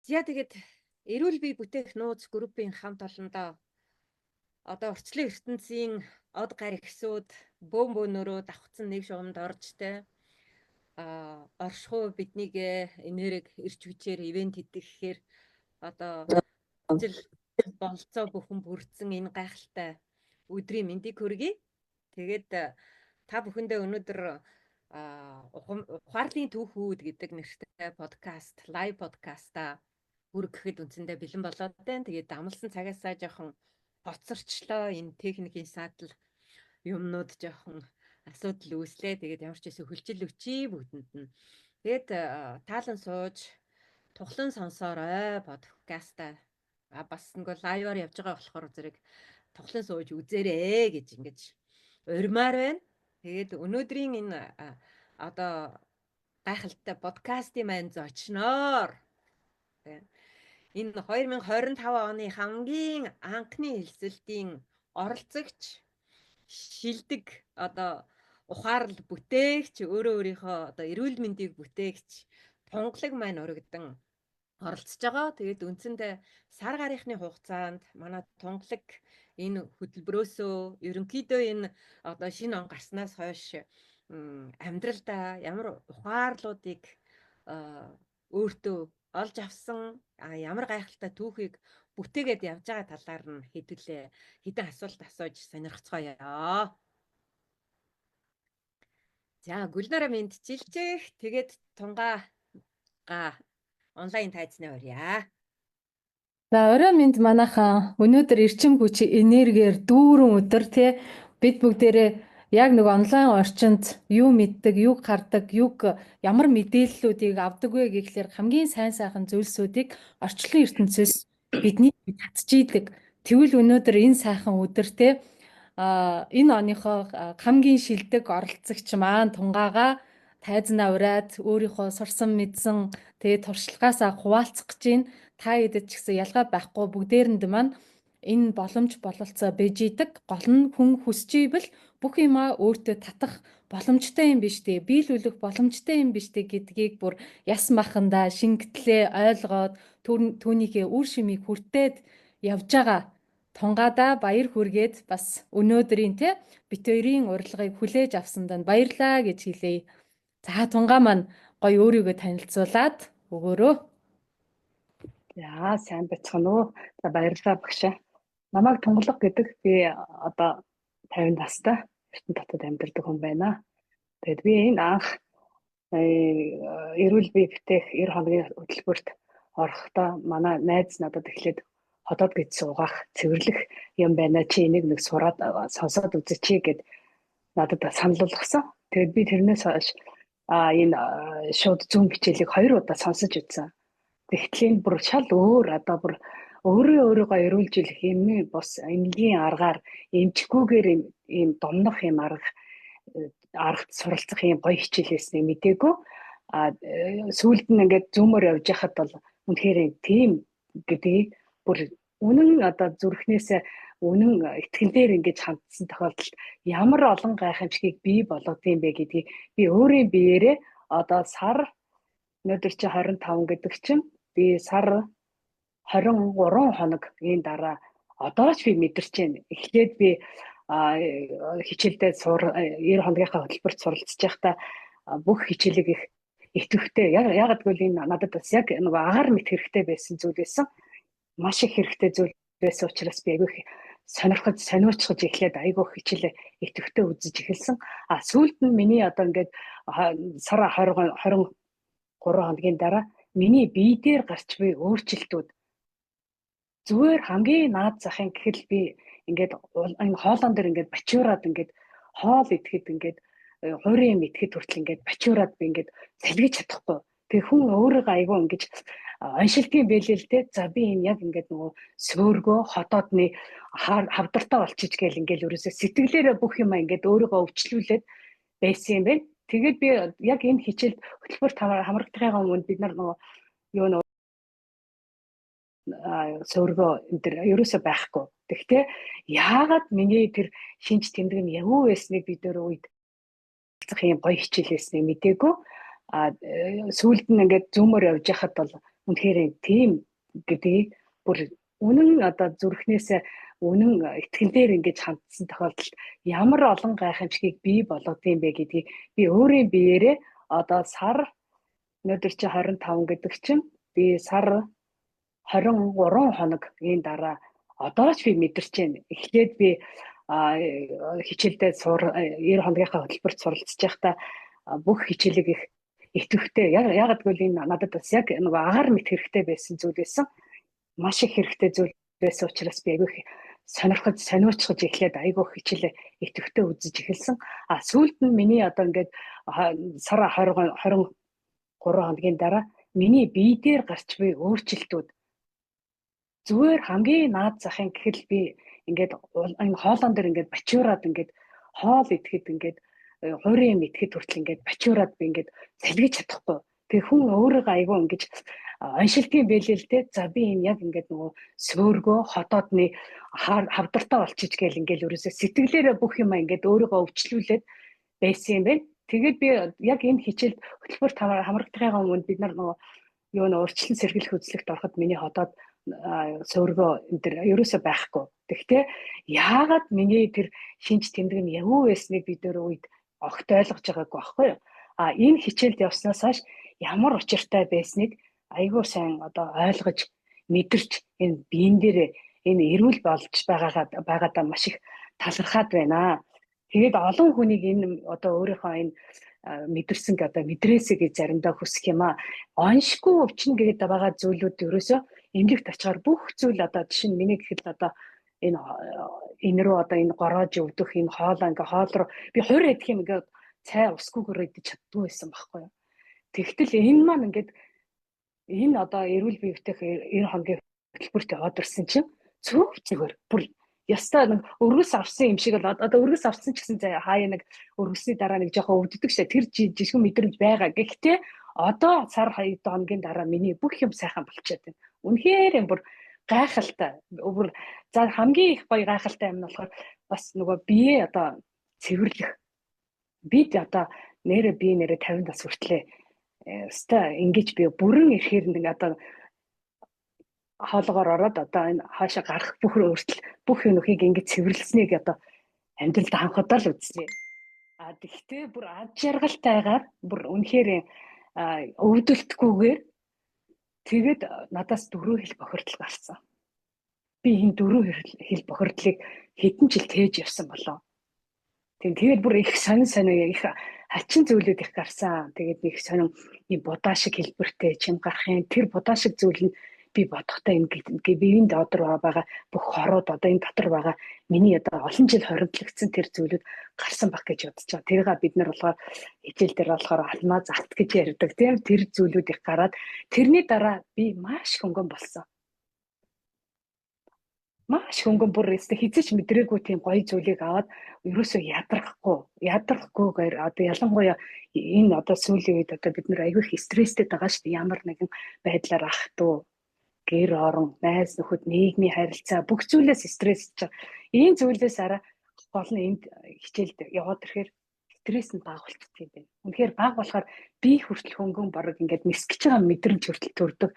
За тэгээд эрүүл бие бүтээх нууц группийн хамт олондоо одоо орчлон ертөнцийн од гаригсууд бөөнөрөө давхцсан нэг шугамд орж оршихуу биднийг энерги ирч хүчээр ивент хийдэг гэхээр одоо ажил болцоо бүхэн бүрдсэн энэ гайхалтай өдрийн мэндийг хүргэе. Тэгээд та бүхэндээ өнөөдөр ухаарлын түүхүүд гэдэг нэртэй подкаст, лайв подкаста хүргэхэд үндсэндээ бэлэн болоод байна. Тэгээд амлсан цагаасаа жоохон хоцорчлоо. Энэ техникийн саатал юмнууд жоохон асуудал үүслээ. Тэгээд ямар ч байсан хөлжил өчий бүгдэнд нь. Тэгээд таалан сууж тухлан сонсоорой подкаста. Бас нэг лайваар явж байгаа болохоор зэрэг тухлан сууж үзээрэй гэж ингэж урьмаар байна. Тэгээд өнөөдрийн энэ одоо гайхалтай подкастын маань зочноор энэ 2025 оны хамгийн анхны хэлсэлтийн оролцогч шилдэг одоо ухаарл бүтээгч өөрөө өөрийнхөө одоо эрүүл мэндийг бүтээгч тунгалаг маань өргөдөн оролцож байгаа. Тэгээд үндсэндээ сар гарийнхны хугацаанд манай тунгалаг энэ хөтөлбөрөөсөө ерөнхийдөө энэ одоо шинэ он гарснаас хойш амьдралдаа ямар ухаарлуудыг өөртөө олж авсан ямар гайхалтай түүхийг бүтээгээд явж байгаа талаар нь хэдэн асуулт асууж сонирхцгоё. За Гүлнараа мэдчилжээ. Тэгээд тунгаа онлайн тайзнаа өрье. За орой минь манайхан өнөөдөр эрчим хүч энергиэр дүүрэн өдөр бид бүгдээрээ яг нэг онлайн орчинд юу мэддэг, юу хардаг, ямар мэдээллүүдийг авдаг вэ гэхлээр хамгийн сайн сайхан зүйлсүүдийг орчлон ертөнцөөс бидний татчихийдэг. Тэгвэл өнөөдөр энэ сайхан өдөр энэ оныхоо хамгийн шилдэг оролцогч маань Тунгаага тайзнаа ураад өөрийнхөө сурсан мэдсэн тэгээд туршлагаасаа хуваалцах гэж байна. Та хэдэд ч гэсэн ялгаа байхгүй бүгдээрэнд маань энэ боломж бололцоо бэж идэг. Гол нь хүн хүсэж ивэл бүх юмаа өөртөө татах боломжтой юм биш үү? Биелүүлэх боломжтой юм биш үү гэдгийг бүр яс махандаа шингэтлээ ойлгоод түүнийхээ үр шимийг хүртээд явж байгаа. Тунгаадаа баяр хүргээд бас өнөөдрийн бит хоёрын урилгыг хүлээж авсандаа баярлаа гэж хэлье. За Тунгаа маань гоё өөрийгөө танилцуулаад өгөөрөө. За сайн бацхан уу. За баярлалаа багшаа. Намайг Тунгалаг гэдэг би одоо 50 настай ертөнц дотод амьдардаг хүн байна. Тэгээд би энэ анх эрүүл бие бүтээх 90 хоногийн хөтөлбөрт орохдоо манай найз надад эхлээд хотод гэж суугах цэвэрлэх юм байна. Чи энийг нэг сураад сонсоод үзчихье гэд надад санал болгосон. Тэгээд би тэрнээс хойш энэ шууд зүүн хичээлийг 2 удаа сонсож үзсэн. Тэгтэл бүр шал өөр одоо бүр өөрийгөө эрүүлжүүлэх юм бос энгийн аргаар эмчгүүгээр ийм домнох юм арга суралцах юм гоё хичээлээсээ мдээгүй. Сүүлд нь ингээд зүүмөр явж яхад бол үнэхээр тийм гэдгийг бүр үнэн одоо зүрхнээсээ үнэн итгэлээр ингэж хандсан тохиолдолд ямар олон гайхамшигыг бий болгодсон бэ гэдгийг би өөрийн биеэрээ одоо сар өнөөдөр чи 25 гэдэг чинь би сар 23 хоног энэ дараа одоо ч би мэдэрч байна. Эхлээд би хичээлдээ 90 хоногийнхаа хөтөлбөрт суралцж байхдаа бүх хичээлийг их итгэвтэй. Ягаад гэвэл энэ надад бас яг нэг агаар мэт хэрэгтэй байсан зүйл байсан. Маш их хэрэгтэй зүйл байсан учраас би айгүй сониучхож эхлээд айгүй хичээлээ итгэвтэй үзэж эхэлсэн. Сүүлд нь миний одоо ингээд сар 23 хоногийн дараа миний бие дээр гарч буй өөрчлөлтүүд зүгээр хамгийн наад захын гэхэл би ингээд энэ хоолон дээр ингээд бачуураад ингээд хоол идэхэд ингээд хуурийн идэхэд хүртэл ингээд бачуураад би ингээд салгиж чадахгүй. Тэгээ хүн өөрийгөө айгүй ингээд оншилтын бэлэлтэй за би энэ яг ингээд нөгөө сөөргөө хотоодны хавдартаа болчих гээл ингээд ерөөсөө сэтгэлээрээ бүх юм ингээд өөрийгөө өвчлүүлээд байсан юм байна. Тэгээд би яг энэ хичээлд хөтөлбөрт хамрагдахын өмнө бид нар нөгөө юу нөө сөөргөө энэ төр ерөөсөө байхгүй. Тэгтээ яагаад миний тэр шинж тэмдэг нь яг юу байсныг бид нөр үед юм гоё хичээлээсээ мдээгүй. Сүүлд нь ингээд зүүмөр явж яхад бол Үнэхээр тийм гэдгийг бүр үнэн одоо зүрхнээсээ үнэн итгэлээр ингэж хандсан тохиолдолд ямар олон гайхамшигыг бий болгодсон бэ гэдгийг би өөрийн биеэрээ одоо сар өнөөдөр чи 25 гэдэг чинь би сар 23 хоног энэ дараа одоо ч би мэдэрч байна. Эхлээд би хичээлдээ 90 хоногийнхаа хөтөлбөрт суралцж байхдаа бүх хичээлийг их идэвхтэй ягаад гэвэл энэ надад бас яг нэг агаар мэт хэрэгтэй байсан зүйл байсан. Маш их хэрэгтэй зүйл байсан учраас би айгүй сониучхож эхлээд айгүй хичээлээ идэвхтэй үзэж эхэлсэн. Сүүлд нь миний одоо ингээд сар 23 хоногийн дараа миний бие дээр гарч буй өөрчлөлтүүд зүгээр хамгийн наад захын гэхэл би ингээд энэ хоолон дээр ингээд бачуураад ингээд хоол идэхэд ингээд хуурийн идэхэд хүртэл ингээд бачуураад би ингээд салгиж чадахгүй. Тэгээ хүн өөрийгөө айгүй ингэж оншилтын бэлээ л дээ. За би энэ яг ингээд нөгөө сөөргөө хотоодны хавдартаа болчих гээл ингээд ерөөсөө сэтгэлээрээ бүх юм ингээд өөрийгөө өвчлүүлээд байсан юм байна. Тэгээд би яг энэ хичээлд хөтөлбөрт хамрагдахын өмнө бид нар нөгөө юу нэ урьдчилан сэргийлэх үзлэгт ороход миний хотоод сөөргөө энэ төр ерөөсөө байхгүй. Тэгтээ яагаад миний тэр шинж тэмдэг нь юу байсныг бид нэр үед огт ойлгож байгаагүй байхгүй юу? Энэ хичээлд явснаас хойш ямар учиртай байсныг айгүй сайн одоо ойлгож мэдэрч энэ биен дээр энэ эрүүл болж байгаадаа маш их талархаад байна. Тэгээд олон хүнийг энэ одоо өөрийнхөө энэ мэдэрсэн одоо мэдрээсээ заримдаа хүсэх юм оншгүй өвчин гэдэг байгаа зүйлүүд ерөөсөө эмнэлэгт очихоор бүх зүйл одоо жишээ нь миний гэхэд одоо энэ рүү одоо энэ гороож өвдөх энэ хоолоо ингээ хоол руу би хурь идэх юм ингээ цай усгүйгээр идэж чаддгүй байсан байхгүй юу. Тэгтэл энэ маань ингээд энэ одоо эрүүл биетэй 90 хоногийн хөтөлбөрт яваад ирсэн чинь зүгээр бүр ястаа нэг өргөс авсан юм шиг л одоо өргөс авсан ч гэсэн хаяа нэг өргөсний дараа нэг жоохон өвддөг шээ тэр жижигхэн мэдрэмж байгаа. Гэхдээ одоо сар 2 хоногийн дараа миний бүх юм сайхан болчиход байна. Үнэхээр бүр гайхалтай. За хамгийн их гоё гайхалтай юм нь болохоор бас нөгөө бие одоо цэвэрлэх. Бид одоо нэрэ 50 нас хүртлээ өстой ингэж би бүрэн ирэхээр нэг одоо хоолгоор ороод одоо энэ хаашаа гарах бүх юмхийг ингэж цэвэрлэснийг одоо амьдралд анхудаа л үзлээ. Тэгтээ бүр ад жаргалтайгаар бүр үнэхээр өвдөлтгүйгээр тэгээд надаас 4 хил бохирдол гарсан. Би энэ 4 хил бохирдлыг хэдэн жил тээж явсан болов. Тэгээд бүр их сонин их хачин зүйлүүд их гарсан. Тэгээд их сонин ийм будаа шиг хэлбэртэй чим гарахын тэр будаа шиг зүйл нь би бодохдоо ингээ биеийн дотор байгаа бүх хорууд одоо энэ дотор байгаа миний одоо олон жил хоригдлогдсон тэр зүйлүүд гарсан баг гэж бодож байгаа. Тэрийг бид нар болохоор хичээл дээр болохоор алмаа загт гэж ярьдаг тийм тэр зүйлүүд их гараад тэрний дараа би маш хөнгөн болсон. Маш хөнгөн бүр хэзээ ч мэдрээгүй тийм гоё зүйлийг аваад ерөөсөө ядрахгүйгээр одоо ялангуяа энэ одоо сүүлийн үед одоо бид нар аягүй их стресстэй байгаа шүү дээ. Ямар нэгэн байдлаар ах トゥ гэр орон, найз нөхөд, нийгмийн харилцаа бүх зүйлээс стрессж байгаа. Энэ зүйлээс гол нь энд хичээлд яваад ирэхээр стресс нь бага болчихсон юм байна. Үнэхээр бага болохоор би хүртэл хөнгөн бараг ингээд нисгэж байгаа мэдрэмж хүртэл төрдөг.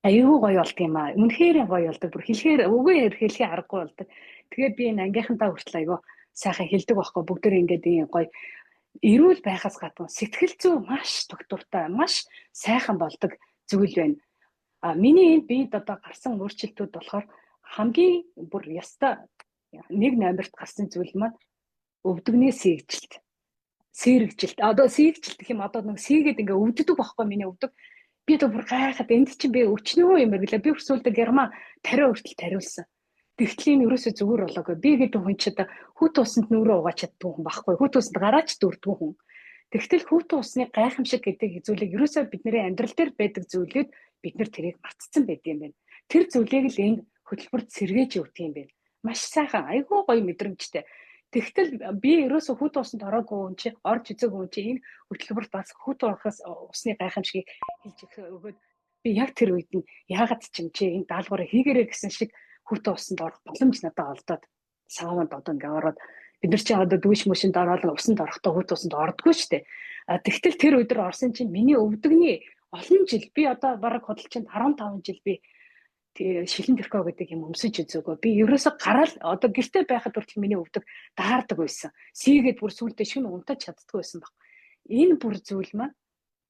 Аюу гоё болт юм аа. Үнэхээр гоё болдог. Бүр хэлэхээр үгүй хэлхий аргагүй болдог. Тэгээд би энэ ангийнхантаа хүртэл аюу сайхан хэлдэг байхгүй. Бүгдээр ингээд ийм гоё эрүүл байхаас гадна сэтгэл зүй маш доктортой, маш сайхан болдог зүйл байна. Миний энэ биед одоо гарсан өөрчлөлтүүд болохоор хамгийн бүр яста нэг номерт гарсан зүйл маань өвдөгний сэргжилт. Одоо сэргжилт гэх юм одоо нэг сэргээд ингээ өвддөг байхгүй миний өвдөг. Би одоо бүр гайхаад энд чинь би өчнөө юм эрлээ. Би өсвөлдө герман тариа хүртэл тариулсан. Тэгтлийн ерөөсөө зүгээр болоогүй. Би гэдэг хүн ч одоо хүүт усанд нүрээ угааж чаддгүй хүн байхгүй. Хүүт усанд гараач дурдгүй хүн. Тэгтэл хүүт усны гайхамшиг гэдэг зүйлийг ерөөсөө бидний амьдрал дээр байдаг зүйлүүд бид нар тэрийг мартцсан байдаг юм байна. Тэр зүйлийг л энэ хөтөлбөрт сэргээж өгдөг юм байна. Маш сайхан, айгүй гоё мэдрэмжтэй. Тэгтэл би ерөөсөө хүүт усанд ороогүй хүн чи орж үзээгүй хүн чи энэ хөтөлбөрт бас хүүт урахаас усны гайхамшигыг хэлж өгөөд би яг тэр үед нь яагаад ч юм чи энэ даалгавраа хийгэрэй гэсэн шиг хүүт усанд орох боломж надад олдоод сааванд одоо ингээ ороод бид нар чи одоо дүүш мөшөнд ороод усанд орохдоо хүүт усанд ордгоо штэ. Тэгтэл тэр өдөр орсон чинь миний өвдөгний олон жил би одоо бараг хөдөлчөнд 15 жил би шилэн тэрхүү гэдэг юм өмсөж үзээгөө. Би ерөөсө гараал одоо гэртээ байхад хүртэл миний өвдөг даардаг байсан. Сийгээд бүр сүултээ шүн унтаж чаддгүй байсан баг. Энэ бүр зүйл маань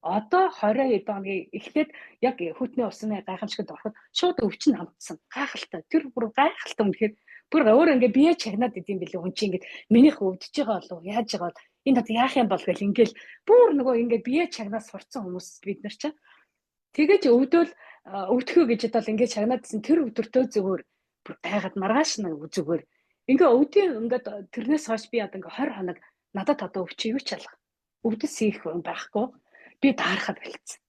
одоо 20 хэд хоногийн эхлээд яг хүтний усны гайхамшигт ороход шууд өвчин хамтсан. Гайхалтай. Тэр бүр гайхалтай юм гэхээр бүр өөр ингээ бие чагнаад идэм билээ хүн чинь ингээ минийх өвдөж байгаа болов яаж байгаа бол энэ одоо яах юм бол гэл ингээл бүр нөгөө ингээ бие чагнаас сурцсан хүмүүс бид нар чинь тэгэж өвдөл өвдөхөө гэж бодол ингээ чагнаадсэн тэр өдөртөө зүгээр бүр гайхаад маргааш нэг зүгээр ингээ өвдөө ингээд тэрнээс хойш би одоо ингээ 20 хоног надад одоо өвчөө юу ч алга өвдөс хийх байхгүй би даарахад болцсон.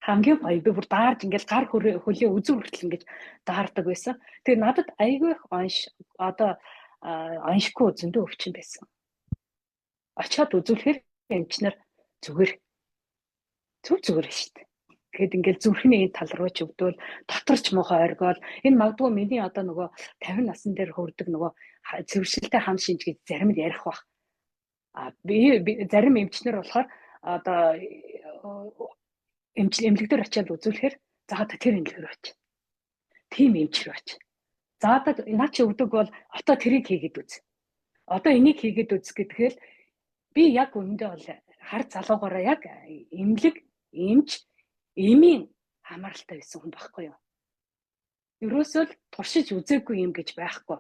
Хамгийн гоё би бүр даарж ингээл гар хөлийн үзүр хүртэл ингэж даардаг байсан. Тэгээ надад айгүй их одоо оншгүй зөндөө өвчин байсан. Очоод үзүүлэхээр эмчнэр зүгээр шүү дээ. Тэгэхэд ингээл зүрхний энэ тал руу ч өвдвөл доторч муухай оргиол энэ магадгүй миний одоо нөгөө 50 насн дээр хүрдэг нөгөө цэвэршилтэй хам шинж гэж зарим нь ярих бах. Би зарим эмчнэр болохоор одоо эмнэлэгдэр очиад үзүүлэхээр за тэр эмнэлэгдэр очив. Тим эмч рүү очив. За одоо наа чи өвдөг бол одоо тэрийг хийгээд үз. Одоо энийг хийгээд үз гэдгээл би яг үүндээ бол хар залуугаараа яг эмнэлэг эмч эмийн хамааралтай байсан хүн байхгүй юу. Ерөөсөө л туршиж үзээгүй юм гэж байхгүй.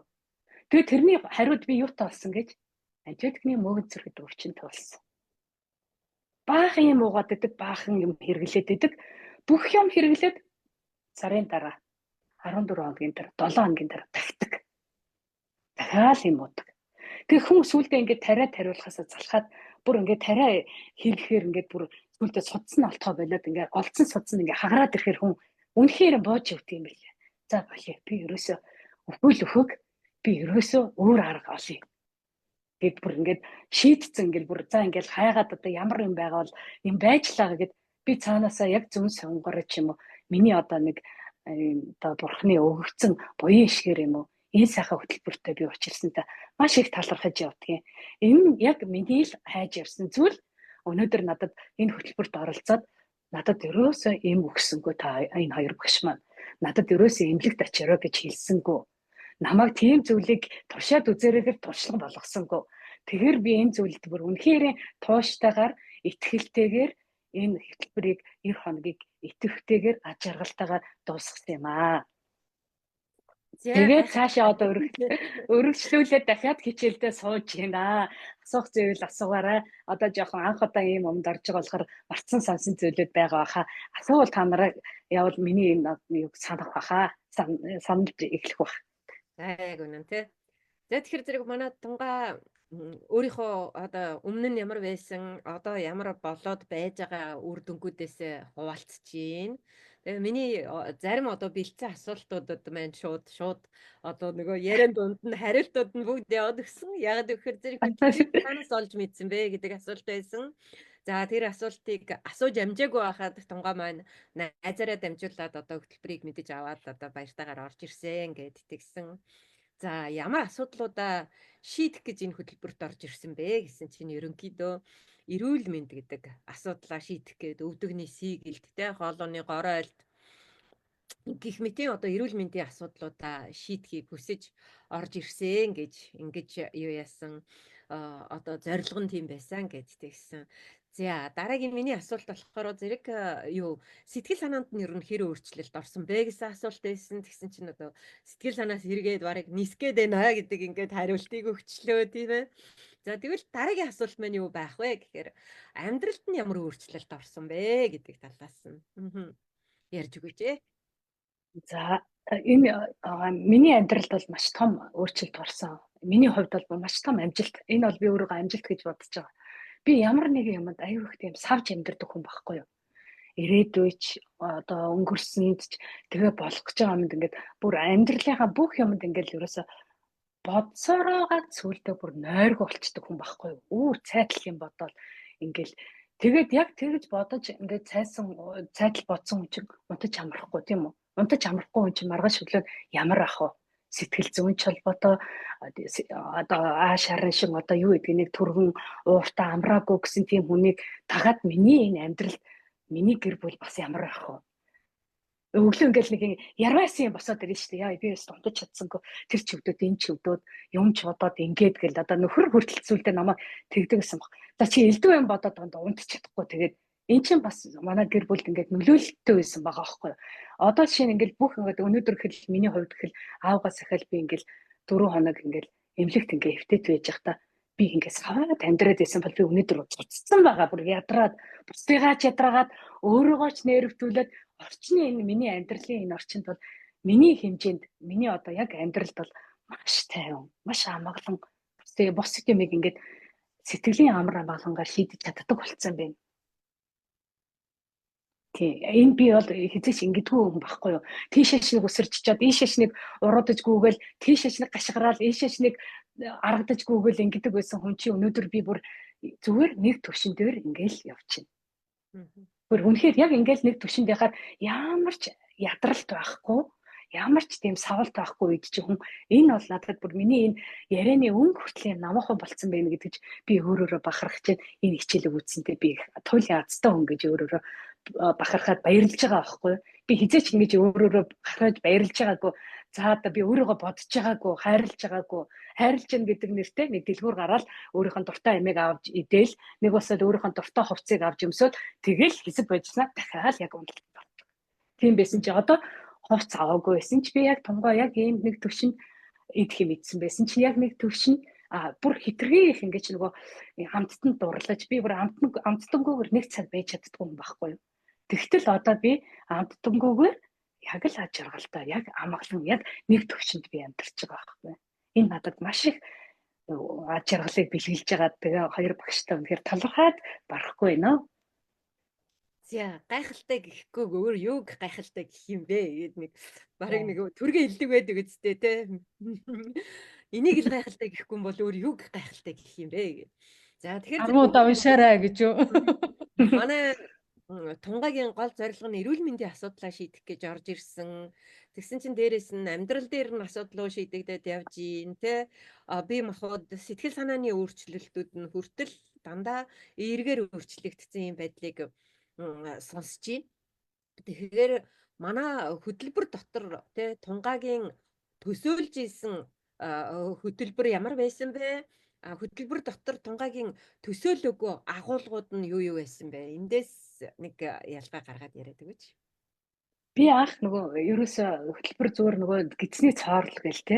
Тэгээ тэрний хариуд би юутай болсон гэж антибиотикны мөөгд зэрэг өвчнөд болсон. Баахан юм уугаад идэг, баахан юм хэрэглээд идэг. Бүх юм хэрэглээд сарын дараа 14 хоногийн дараа 7 хоногийн дараа тагтдаг. Дахиад юм уудаг. Тэгээ хүн сүулдэ ингээд тариулахаас залхаад бүр ингээд тариа хэрэглэхээр ингээд бүр сүулдэ судсан олтгоо болоод ингээд олцсон судсан ингээд хагараад ирэхээр хүн үнэхээр бууж өвдөг юм байлаа. За болио би ерөөсөө өхөг би ерөөсөө өөр арга олъё. Гэт бүр ингээд шийдсэн ингээл бүр за ингээл хайгаад одоо ямар юм байгаа бол юм байжлаа гэд би цаанаасаа яг зөв сонгороо ч юм уу миний одоо нэг одоо бурхны өгөгдсөн буян ишгээр юм уу энэ сайхан хөтөлбөртэй би учирсантай маш их талархаж явдгийн. Энэ яг миний л хайж явсан зүйл өнөөдөр надад энэ хөтөлбөрт оролцоод надад ерөөсөө юм өгсөнгөө та энэ хоёр багш маань надад ерөөсөө эмнэлэгт очироо гэж хэлсэнгөө. Намайг тийм зүйлийг туршаад үзээрээр туршлага болгосонгүй. Тэгэхээр би энэ зүйлд бүр үнэхээр тууштайгаар итгэлтэйгээр энэ хөтөлбөрийг 90 хоногийг итгэвтэйгээр аж аргалтайгаар дуусгасан юм аа. Тэгээд цаашаа одоо өргөжлүүлээд дахиад хичээлдээ сууж гинэ. Асуух зүйл асуугаарай. Одоо жоохон анх удаа ийм юмд орж байгаа болохоор марцсан сонсон зүйлүүд байгаа баха. Асуувал та нараа явал миний энэ юг санах баха. Санаж эхлэх бах. Яг үнэн тий. Тэгэхээр зэрэг манай тунгаа өөрийнхөө одоо өмнө нь ямар байсан, одоо ямар болоод байж байгаа үр дүнгуудээс хуваалцж гин. Тэгээ миний зарим одоо бэлдсэн асуултуудад маань шууд одоо нөгөө яриан дунд нь хариултууд нь бүгд яваад өгсөн. Яг гэхээр зэрэг танаас олж мэдсэн бэ гэдэг асуулт байсан. За тэр асуултыг асууж амжаагүй байхад тунгаа маань найзаараа дамжуулаад одоо хөтөлбөрийг мэдэж аваад одоо баяртайгаар орж ирсэн гэд тэгсэн. За ямар асуудлуудаа шийдэх гэж энэ хөтөлбөрт орж ирсэн бэ гэсэн чинь ерөнхийдөө эрүүл мэнд гэдэг асуудлаа шийдэх гээд өвдөгний сийгэлттэй хоолойны горойлт гэх мэтийн одоо эрүүл мэндийн асуудлуудаа шийдэхийг хүсэж орж ирсэн гэж ингэж юу яасан одоо зорилго нь тийм байсан гэж тэгсэн. За дараагийн миний асуулт болохоор зэрэг юу сэтгэл санаанд нь ер нь хэр өөрчлөлт орсон бэ гэсэн асуулт байсан. Тэгсэн чинь одоо сэтгэл санаас эргээд барыг нисгээд байна гэдэг ингээд хариултыг өгчлөө тийм ээ. За тэгвэл дараагийн асуулт маань юу байх вэ гэхээр амьдралд нь ямар өөрчлөлт орсон бэ гэдэг талаас нь ярьж өгөөч ээ. За энэ миний амьдралд бол маш том өөрчлөлт орсон. Миний хувьд бол маш том амжилт. Энэ бол би өөрийгөө амжилт гэж бодож байгаа. Би ямар нэгэн юмд аюу их тийм савж амьдардаг хүн байхгүй юу. Ирээдүйч одоо өнгөрсөнд тэгээ болох гэж байгаа юмд ингээд бүр амьдралынхаа бүх юмд ингээд ерөөсө бодсороогаа сүултээ бүр нойрго болчдөг хүн байхгүй юу. Үүр цайтал юм бодоод ингээд тэгээд яг тэгж бодож ингээд цайтал бодсон хүн чинь унтаж амрахгүй тийм үү. Унтаж амрахгүй хүн чинь маргааш өглөө ямар ах вэ? Сэтгэл зүйн холбоотой одоо аашарын шиг одоо юу гэдгийг нэг түргэн ууртаа амраагүй гэсэн тийм хүнийг тагаад миний энэ амьдралд миний гэр бүл бас ямар байх вэ? Өглөө ингээл нэг ярвайсан юм босоод ирнэ шүү дээ. Яа би бас дундаж чадсангүй. Тэр чивдүүд энэ чивдүүд юм ч бодоод ингээд гэл одоо нөхөр хүртэлцүүлдэ намайг тэгдэг гэсэн баг. За чи элдв юм бодоод унтчих чадахгүй. Тэгээд эн чинь бас манай гэр бүлд ингээд нөлөөлөлттэй байсан байгаа аахгүй. Одоо жишээ нь ингээл бүх ингээд өнөөдөр хэл миний хувьд хэл аавгаас ахал би ингээл 4 хоног ингээл эмнэлэгт ингээ эвтэйт байж захта би ингээд саваад амьдраад байсан бол би өнөөдөр цуцсан байгаа. Бүр ядраад бусдыгаа ч ядраагаад өөрийгөө ч нэрвтүүлээд орчны энэ миний амьдралын энэ орчинд бол миний хэмжээнд миний одоо яг амьдралд бол маш тайван, маш амгалан тэгээ бос юмыг ингээд сэтгэлийн амар амгалангаар шийдэж чаддаг болсон байна. Тий, энэ би бол хизээч ингэдэггүй хүн байхгүй юу? Тийшээч нэг өсөрч чад, ийшээч нэг уруудаж гүгээл, тийшээч нэг гашгараал, ийшээч нэг аргадаж гүгээл ингэдэг байсан хүн чи өнөөдөр би бүр зүгээр нэг төвшин дээр ингээл явчихна. Бүр үнэхээр яг ингээл нэг төвшөнд яхаар ямар ч ядралт байхгүй, ямар ч тийм савалт байхгүй үед чи хүн энэ бол надад бүр миний энэ ярианы өнгө хүртэл намаахан болцсон байна гэдэгч би өөрөөрөө бахархаж байна. Энэ хичээлийг үзсэнтэй би туйлын азтай хүн гэж өөрөөрөө бахархаад баярлж байгаа байхгүй. Би хизээч ингэж өөрөөрөө бахархаж баярлж байгаагүй. За одоо би өөрийгөө бодож байгаагүй, хайрлж байгаагүй. Хайрлж гэн гэдэг нэртэй нэг дэлгүүр гараад өөрийнхөө дуртай амийг авч идэл, нэг басаад өөрийнхөө дуртай хувцсыг авч өмсөд тэгэл хэсэг байжснаа дахиад яг унталт болдог. Тийм байсан чи одоо хувц аваагүй байсан чи би яг тунгаа яг ийм нэг төвшин идэх юм идсэн байсан чи яг нэг төвшин бүр хитргийх ингэж нөгөө амттанд дурлаж би бүр амттангүйгээр нэг цаг байж чаддгүй юм байхгүй юу. Тэгтэл одоо би амттангүйгээр яг л аж аргалтай яг амгалан яг нэг төвшөнд би амьдарч байгаа байхгүй. Энэ надад маш их аж аргалыг бэлгэлж байгаа. Тэгээ хоёр багштай үнэхээр талархаад барахгүй нөө. За гайхалтай гэхгүй өөр юуг гайхалтай гэх юм бэ гээд нэг барыг нэг түргээ хэлдэг байдаг үсттэй те. Энийг л гайхалтай гэхгүй бол өөр юуг гайхалтай гэх юм бэ гээд. За тэгэхээр 10 удаа уншаарай гэж юу. манай Тунгагийн гол зорилго нь эрүүл мэндийн асуудлаа шийдэх гэж орж ирсэн. Тэгсэн чинь дээрэс нь амьдрал дээр нь асуудлуу шийдэгдээд явж ийн те. Бие махбод сэтгэл санааны өөрчлөлтүүд нь хүртэл дандаа эргээр өөрчлөгдсөн юм байдлыг сонсож байна. Тэгэхээр манай хөтөлбөр дотор те Тунгагийн төсөөлж исэн хөтөлбөр ямар байсан бэ? Хөтөлбөр дотор Тунгагийн төсөөлөөгүй агуулгууд нь юу байсан бэ? Эндээс нэг ялгаа гаргаад яриад өгөөч. Би анх нөгөө ерөөсө хөтөлбөр зүгээр нөгөө гидсний цоорл гэл те.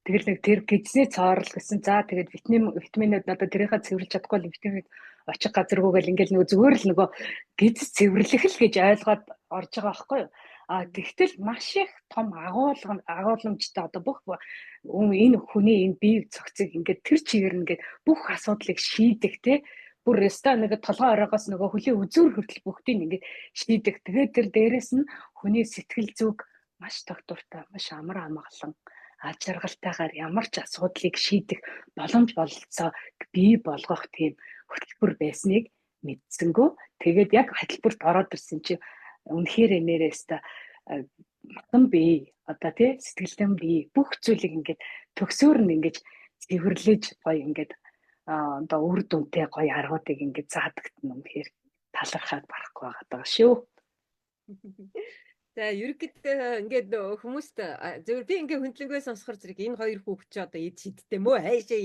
Тэгэл нэг тэр гидсний цоорл гэсэн. За тэгээд витаминууд надад тэрийнхээ цэвэрлж чадахгүй л витаминыг очих газаргүй гэл ингээл нөгөө зүгээр л нөгөө гидс цэвэрлэх л гэж ойлгоод орж байгаа байхгүй юу? Тэгтэл маш их том агуулмжтай одоо бүх энэ хүний энэ бие цогцыг ингээд тэр чигээр нэгээд бүх асуудлыг шийдэх те. Бүр өстой нэг толгой оройгоос нөгөө хөлийн үзүүр хүртэл бүгдийг ингээд шийдэх. Тэгээд тэр дээрэс нь хүний сэтгэл зүг маш тогтвортой, маш амар амгалан, аж аргалтайгаар ямар ч асуудлыг шийдэх боломж бололцоо бий болгох тийм хөтөлбөр байсныг мэдсэнгөө. Тэгээд яг хөтөлбөрт ороод ирсэн чинь үнэхээр нэрээстэй матан бий одоо тий сэтгэлдэн бий бүх зүйлийг ингээд төгсөөр нь ингээд цэвэрлэж гоё ингээд одоо үр дүнтэй гоё аргуудыг ингээд заадагт нь үнэхээр талархаад барахгүй байгаа шүү. За ерөнхийдөө ингээд хүмүүст зөвөр би ингээд хөндлөнгөө сонсохор зэрэг энэ хоёр хүүхэд ч одоо эд шидтэй мөө хайшаа.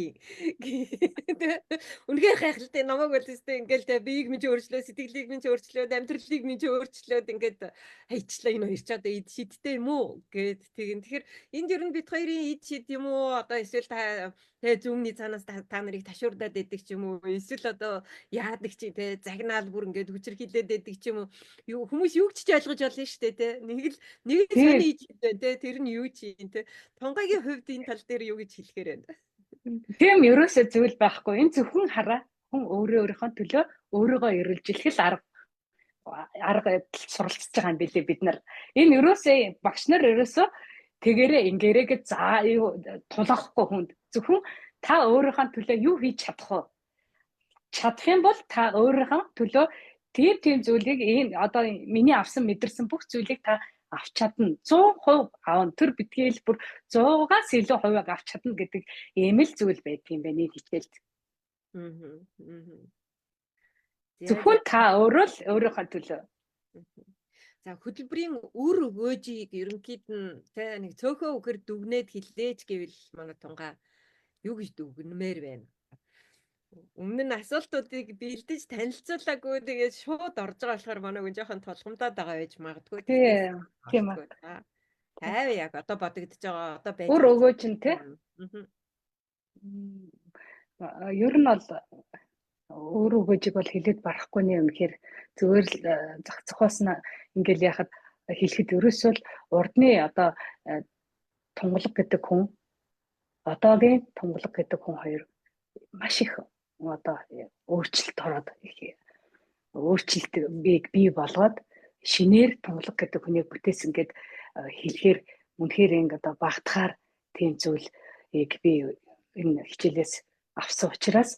Үнэхээр гайхалтай намайг бол тест ингээд биеийг минь өөрчлөө, сэтгэлийг минь өөрчлөөд, амьдралыг минь өөрчлөөд ингээд хайчлаа энэ хоёр ч одоо эд шидтэй юм уу гэд тэгин. Тэгэхээр энд ер нь бид хоёрын эд шид юм уу одоо эсвэл та зүүмний цаанаас та нарыг ташуурдаад байдаг ч юм уу эсвэл одоо яадаг чи те загнаал бүр ингээд хүчрхийлээд байдаг ч юм уу хүмүүс юу ч ойлгож олно шүү дээ те. Нэг л сони ич байна те тэр нь юу чи те Тунгагийн хувьд энэ тал дээр юу гэж хэлэхээр байна. Тийм ерөөсөө зүйл байхгүй. Энэ зөвхөн хараа хүн өөрийнхөө төлөө өөрийгөө эргэлжлэх л арга суралцж байгаа юм билээ бид нар. Энэ ерөөсөө багш нар ерөөсөө тэгээрээ ингээрээ за юу тулахгүй хүнд зөвхөн та өөрийнхөө төлөө юу хийж чадах вэ? Чадах юм бол та өөрийнхөө төлөө тийм зүйлийг энэ одоо миний авсан мэдэрсэн бүх зүйлийг та авч чадна. 100% аавн тэр битгээл бүр 100-аас илүү хувийг авч чадна гэдэг ийм л зүйл байдгийн байна нэг хичээлд. Зөвхөн та өөрөө л өөрийнхөө төлөө За хөтөлбөрийн үр өгөөжийг ерөнхийд нь тэ нэг цөөхөн үгээр дүгнээд хэллээч гэвэл манай тунгаа юу гэж дүгнэмээр байна. Өмнө нь асуултуудыг бэлдэж танилцуулаагүй тэгээд шууд орж байгаа болохоор манай хүн жоохон толгомдоод байгаа байж магадгүй. Тийм Магадгүй. аа. Хайв яг одоо бодогдож байгаа одоо байж Үр өгөөж нь те. Ер нь бол үр өгөөжийг бол хэлээд барахгүй нэ үнэхээр зүгээр л зах зохиос нь ингээл яхад хэлэхэд ерөөсөө л урдны одоо тунгалаг гэдэг хүн одоогийн тунгалаг гэдэг хүн хоёр маш их одоо өөрчлөлт ороод өөрчлөлт бий болгоод шинээр тунгалаг гэдэг хүнийг бүтээсэн гэд хэлэхээр үнэхээр ингэ одоо багтахаар тийм зүйлийг би энэ хичээлээс авсан учраас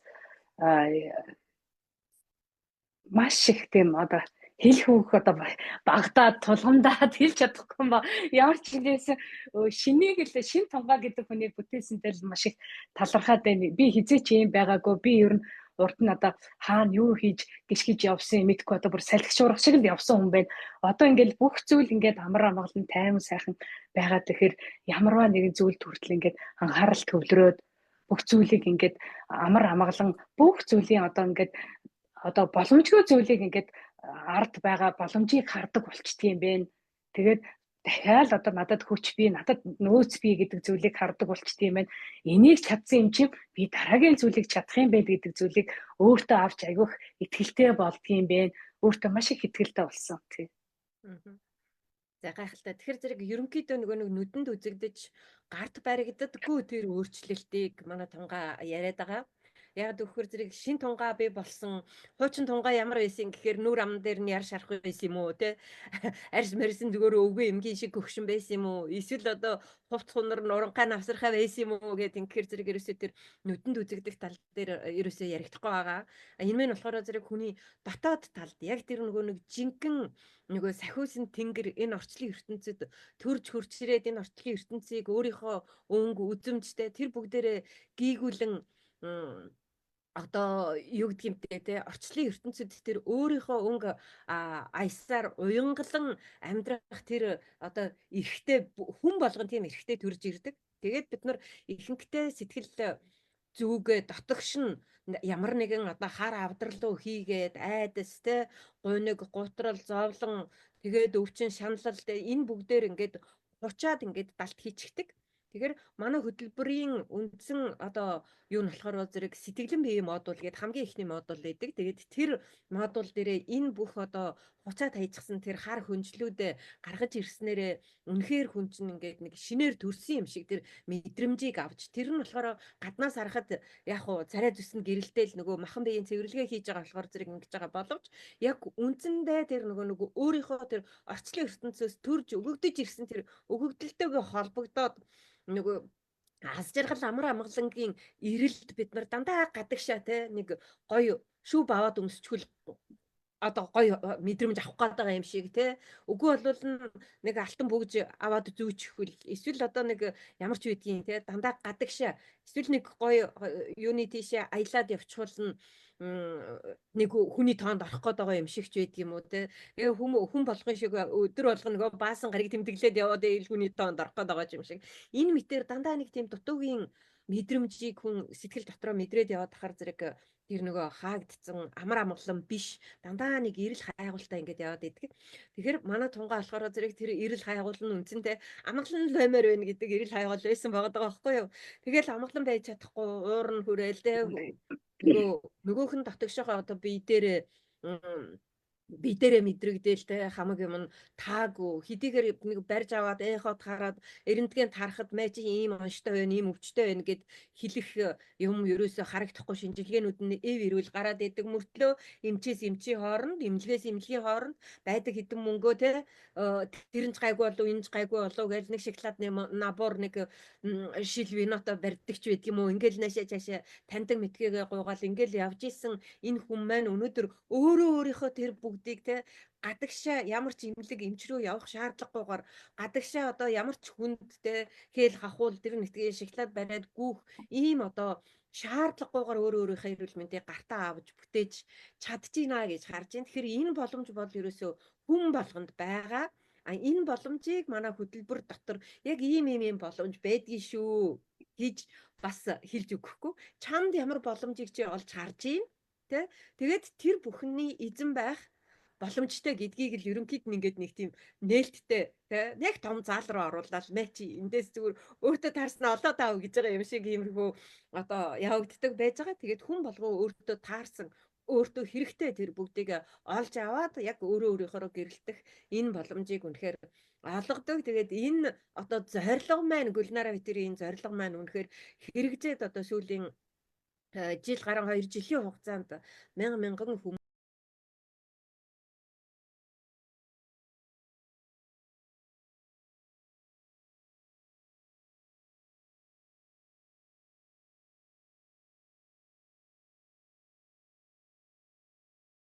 маш их тийм одоо хэлэх үг одоо багтаад тулгамдаад хэлж чадахгүй юм ба ямар ч хэлээс шинийг л шин тунгаа гэдэг хүнийг бүтээсэнтэй л маш их талархаад байна. Би хизээч юм байгаагүй. Би ер нь урд нь одоо хаана юу хийж гიშгэж явсан юм мэдгүй одоо бүр салхи шуурах шиг л явсан хүн байна. Одоо ингээл бүх зүйл ингээд амар амгалан тайван сайхан байгаад тэгэхээр ямарваа нэгэн зүйл хүртэл ингээд анхаарал төвлөрөөд бүх зүйлийг ингээд амар амгалан бүх зүйлийн одоо ингээд одоо боломжгүй зүйлийг ингээд ард байгаа боломжийг хардаг болчдөг юм бэ. Тэгээд дахиад одоо надад хүч бий, надад нөөц бий гэдэг зүйлийг хардаг болчдөг юм байна. Энийг чадсан юм чинь би дараагийн зүйлийг чадах юм байна гэдэг зүйлийг өөртөө авч аявих итгэлтэй болдгийм бэ. Өөртөө маш их итгэлтэй болсон тий. За гайхалтай. Тэгэхээр зэрэг ерөнхийдөө нөгөө нэг нүдэнд үзэгдэж гарт баригддаггүй тэр өөрчлөлтийг манай тунгаа яриад байгаа. Яг төвхөр зэрэг шин тунгаа бий болсон. Хуучин тунгаа ямар байсан гэхээр нүр ам дээр нь яр шарах байсан юм уу те? Арьс мэрсэн зүгээр өвгөө эмгийн шиг гөгшин байсан юм уу? Эсвэл одоо хувц хунар нуранхай навсархай байсан юм уу гэдэг инхээр зэрэг ерөөсөө тэр нүдэнд үзэгдэх тал дээр ерөөсөө яригдахгүй байгаа. Энэ мэн болохоор зэрэг хүний дотоод талд яг тэр нөгөө нэг жинхэнэ нөгөө сахиусын тэнгэр энэ орчлын ертөнцид төрж хөрчрээд энэ орчлын ертөнцийг өөрийнхөө өнгө үзэмжтэй тэр бүгдээрээ гийгүүлэн одоо юу гэдэг юм те орчлын ертөнцид тэр өөрийнхөө өнгө аясаар уянгалан амьдрах тэр одоо эрхтэй хүн болгон тийм эрхтэй төрж ирдэг. Тэгээд бид нар ихэнхдээ сэтгэл зүгээ дотогшин ямар нэгэн одоо хар авдралуу хийгээд айдас те гуниг гутрал зовлон тэгээд өвчин шаналл энэ бүгдээр ингээд хучаад ингээд далд хийчихдэг. Тэгэхээр манай хөтөлбөрийн үндсэн одоо юу нь болохоор зэрэг сэтгэлэн биеийн модуль гэдэг хамгийн ихний модуль байдаг. Тэгээд тэр модуль дээрээ энэ бүх одоо хуцаа тайжсан тэр хар хөнжлүүдээ гаргаж ирснээрээ үнэхээр хүн чинь ингээд нэг шинээр төрсөн юм шиг тэр мэдрэмжийг авч тэр нь болохоор гаднаас харахад яг уу царай зүсэнд гэрэлтэл нөгөө махан биеийн цэвэрлэгээ хийж байгаа болохоор зэрэг ингэж байгаа боловч яг үндсэндээ тэр нөгөө өөрийнхөө тэр орчлон ертөнцөөс төрж өгөгдөж ирсэн тэр өгөгдөлтөөгөө холбогдоод нөгөө аз жаргал амар амгалангийн ирэлт бид нар дандаа гадагшаа те нэг гоё шүүб аваад өмсчихвэл одоо гоё мэдрэмж авах гээд байгаа юм шиг те үгүй бол нэг алтан бөгж аваад зүүчихвэл эсвэл одоо нэг ямар ч үедгийн те дандаа гадагшаа эсвэл нэг гоё юуны тийшээ аялаад явчихвал нэг хүний тоонд орох гээд байгаа юм шиг ч байдаг юм уу те хүн болгон шиг өдөр болго нөгөө баасан гарыг тэмдэглээд яваад ийл хүний тоонд орох гээд байгаа юм шиг энэ мэтэр дандаа нэг тийм дутуугийн мэдрэмжийг хүн сэтгэл дотроо мэдрээд яваад тахаар зэрэг тэр нөгөө хаагдцсан амар амгалан биш дандаа нэг эрэл хайгуултай ингээд яваад идэг. Тэгэхээр манай тунгаа болохоор зэрэг тэр эрэл хайгуул нь үндсэндээ амгалан лаймаар байна гэдэг эрэл хайгуул байсан байгаа байхгүй юу. Тэгэл амгалан байж чадахгүй уур нь хүрээл тэ нөгөөх нь дотогшоо одоо бие дээрээ мэдрэгдээл те хамаг юм таагүй хэдийгээр нэг барьж аваад эхот хараад эрентгийн тарахад мэ чи ийм онцтой байна ийм өвчтэй байна гэд хэлэх юм ерөөсө харагдахгүй шинжилгээнүүд нь эв ирүүл гараад идэг мөртлөө эмчээс эмчийн хооронд эмнэлгээс эмнэлгийн хооронд байдаг хэдэн мөнгөө те тэрэнч гайгүй болов энэч гайгүй болов гэж нэг шоколад набор нэг шил виното барьдаг ч байдаг юм уу ингээл наашаа цаашаа таньдаг мэдгээгээ гуйгаал ингээл явж исэн энэ хүн маань өнөөдөр өөрийнхөө тэр бүгдийг те гадагшаа ямар ч имлэг эмч рүү явах шаардлагагүйгээр гадагшаа одоо ямар ч хүнд те хээл хахуул тэр нэгтгээ шоколад бариад гүүх ийм одоо шаардлагагүйгээр өөрийнхөө эрүүл мэндийг гартаа авч бүтээж чадчихна гэж харж байна. Тэгэхээр энэ боломж бол ерөөсөө хүн болгонд байгаа. Энэ боломжийг манай хөтөлбөр дотор яг ийм боломж байдгийг шүү гэж бас хэлж өгөхгүй. Чамд ямар боломжийг чи олж харж ийн тэ. Тэгээд тэр бүхний эзэн байх боломжтой гэдгийг л ерөнхийд нь ингээд нэг тийм нээлттэй тий яг том заал руу оруулаад мэ чи эндээс зүгээр өөртөө таарснаа олоод аав гэж байгаа юм шиг иймэрхүү одоо явагддаг байж байгаа. Тэгээд хүн болгоо өөртөө таарсан өөртөө хэрэгтэй тэр бүгдийг олж аваад яг өөрийнхөө гэрэлтэх энэ боломжийг үнэхээр олгодог. Тэгээд энэ одоо зорилго маань Гүлнара Битэрийн зорилго маань үнэхээр хэрэгжээд одоо сүүлийн жил гаруй 2 жилийн хугацаанд мянган хүмүүс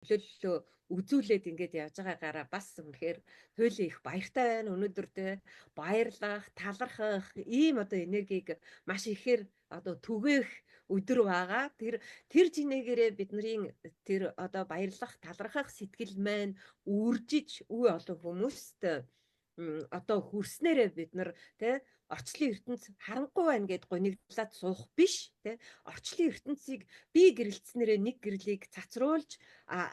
төлөөллөө үзүүлээд ингээд явж байгаагаараа бас үнэхээр туйлын их баяртай байна. Өнөөдөр тэ баярлах, талархах ийм одоо энергийг маш ихээр одоо түгээх өдөр байгаа. Тэр жинэгээрээ бидний тэр одоо баярлах, талархах сэтгэл маань үржиж үе олон хүмүүст одоо хүрснээрээ бид нар тэ орчлын ертөнц харанхуй байна гэд гуниглаад суух биш тэ орчлын ертөнцийг би гэрэлтснээрээ нэг гэрлийг цацруулж